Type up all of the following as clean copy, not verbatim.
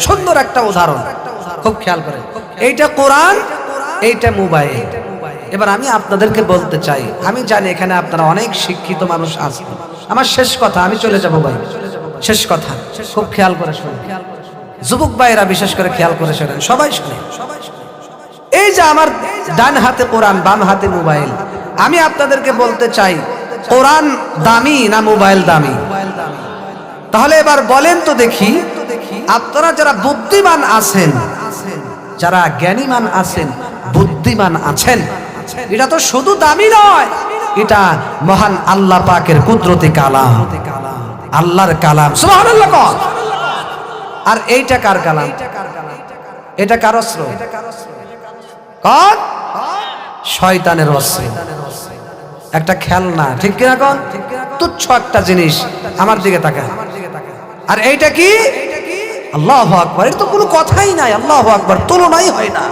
সুন্দর একটা উদাহরণ, খুব খেয়াল করেন। এইটা কোরআন, এইটা মোবাইল। এবার আমি আপনাদেরকে বলতে চাই, আমি জানি এখানে আপনারা অনেক শিক্ষিত মানুষ আছেন। আমার শেষ কথা, আমি চলে যাব ভাই, শেষ কথা, খুব খেয়াল করে শুনুন। যুবক ভাইরা বিশেষ করে খেয়াল করে শোনেন, সবাই শুনে। এই যে আমার ডান হাতে কোরআন, বাম হাতে মোবাইল, আমি আপনাদেরকে বলতে চাই কোরআন দামি না মোবাইল দামি? তাহলে এবার বলেন তো দেখি, আপনারা যারা বুদ্ধিমান আছেন, যারা জ্ঞানীমান আছেন, বুদ্ধিমান আছেন, এটা তো শুধু দামি নয়, এটা মহান আল্লাহ পাকের কুদরতি কালাম, আল্লাহর কালাম, সুবহানাল্লাহ। আর এইটা কার কালাম? এটা কার অস্ত্র? কোন? শয়তানের অস্ত্র, একটা খেলনা, ঠিক কিনা কোন? তুচ্ছ একটা জিনিস, আমার দিকে তাকায়। আর এইটা কি? আল্লাহু আকবার, এর তো কোনো কথাই নাই, আল্লাহু আকবার, তুলনাই হয় না,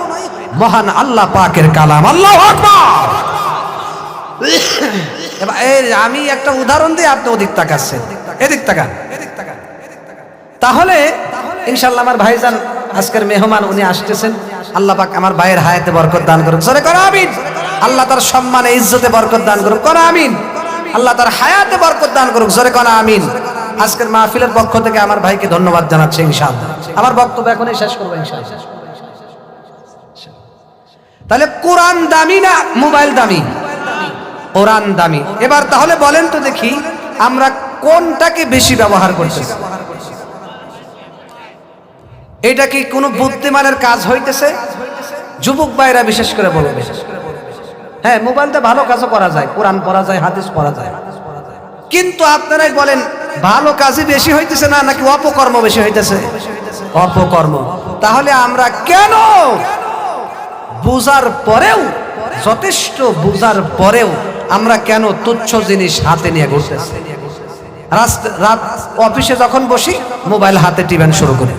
মহান আল্লাহ পাকের কালাম, আল্লাহু আকবার। এবার আমি একটা উদাহরণ দিই, আপনি ওদিক তাকাচ্ছেন, এদিক তাকান। তাহলে ইনশাআল্লাহ আমার ভাইজান আজকের মেহমান, উনি আসতেছেন, আল্লাহ পাক আমার ভাইয়ের হায়াতে বরকত দান করুক, জোরে করো আমিন। আল্লাহ তার সম্মানে ইজ্জতে বরকত দান করুক, করো আমিন। আল্লাহ তার হায়াতে বরকত দান করুক, জোরে করো আমিন। আজকের মাহফিলের পক্ষ থেকে আমার ভাইকে ধন্যবাদ জানাচ্ছি ইনশাআল্লাহ। আমার বক্তব্য এখনই শেষ করবো ইনশাআল্লাহ। তাহলে কোরআন দামি না মোবাইল দামি? কোরআন দামি। এবার তাহলে বলেন তো দেখি, আমরা কোনটাকে বেশি ব্যবহার করতেছি? এটা কি কোনো বুদ্ধিমানের কাজ হইতেছে? যুবক ভাইরা বিশেষ করে বলবে, হ্যাঁ মোবাইলটা ভালো কাজও করা যায়, কোরআন পড়া যায়, হাদিস পড়া যায়, কিন্তু আপনারাই বলেন ভালো কাজই বেশি হইতেছে না, নাকি অপকর্ম বেশি হইতেছে? অপকর্ম। তাহলে আমরা কেন বুঝার পরেও, যথেষ্ট বুঝার পরেও আমরা কেন তুচ্ছ জিনিস হাতে নিয়ে ঘুরতেছি? রাত অফিসে যখন বসি মোবাইল হাতে টিপেন শুরু করি,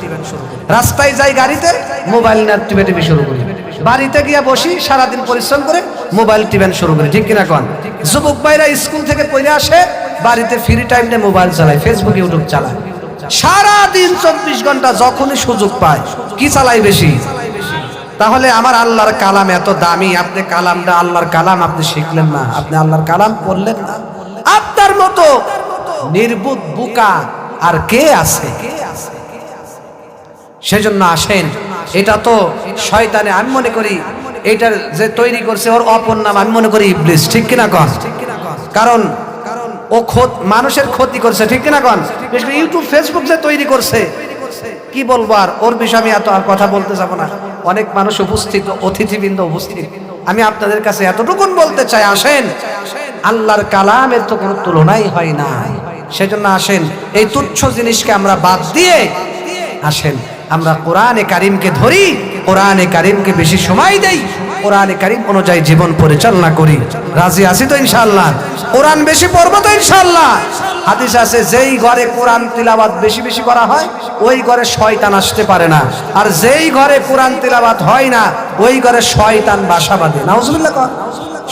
রাস্তায় যাই গাড়িতে মোবাইল নিয়ে টিপে টিপে শুরু করি, বাড়িতে গিয়ে বসি সারাদিন পরিশ্রম করে মোবাইল টিপেন শুরু করি, ঠিক কিনা কোন? যুবক ভাইরা স্কুল থেকে পড়ে আসে, বাড়িতে ফ্রি টাইম নিয়ে মোবাইল চালায়, ফেসবুক ইউটিউব চালায়, সারাদিন 24 ঘন্টা যখনই সুযোগ পায় কি চালাই বেশি? তাহলে আমার আল্লাহর কালাম এত দামি, আপনি কালামটা আল্লাহর কালাম আপনি শিখলেন না, আপনি আল্লাহর কালাম পড়লেন না। আপনার মতো নির্বুধ বোকা আর কে আছে? সেজন্য আসেন, এটা তো শয়তানে, আমি মনে করি এটার যে তৈরি করছে ওর অপর নাম আমি মনে করি ইবলিস, ঠিক কিনা কোন? কারণ ও মানুষের ক্ষতি করছে, ঠিক কিনা কোন? ইউটিউব ফেসবুক যে তৈরি করছে, কি বলবো আর, ওর বিষয়ে আমি এত আর কথা বলতে যাব না। অনেক মানুষ উপস্থিত, অতিথিবৃন্দ উপস্থিত, আমি আপনাদের কাছে এতটুকুন বলতে চাই, আসেন, আল্লাহর কালামের তো কোনো তুলনাই হয় না। সেজন্য আসেন, এই তুচ্ছ জিনিসকে আমরা বাদ দিয়ে আসেন আমরা কোরআনে কারিমকে ধরি, কোরআনে কারিমকে বেশি সময় দেই, কোরআনে কারিম অনুযায়ী জীবন পরিচালনা করি। রাজি আছি তো ইনশাআল্লাহ? কোরআন বেশি পড়বো তো ইনশাআল্লাহ? হাদিস আছে, যেই ঘরে কোরআন তিলাওয়াত বেশি বেশি করা হয় ওই ঘরে শয়তান আসতে পারে না, আর যেই ঘরে কোরআন তিলাওয়াত হয় না ওই ঘরে শয়তান বাসা বাঁধে। নাউজুবিল্লাহ।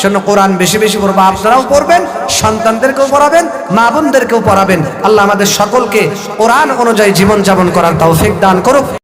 শোনো, কোরআন বেশি বেশি পড়বো, আপনারাও পড়বেন, সন্তানদেরকেও পড়াবেন, মা বোনদেরকেও পড়াবেন। আল্লাহ আমাদের সকলকে কোরআন অনুযায়ী জীবন যাপন করার তৌফিক দান করুক।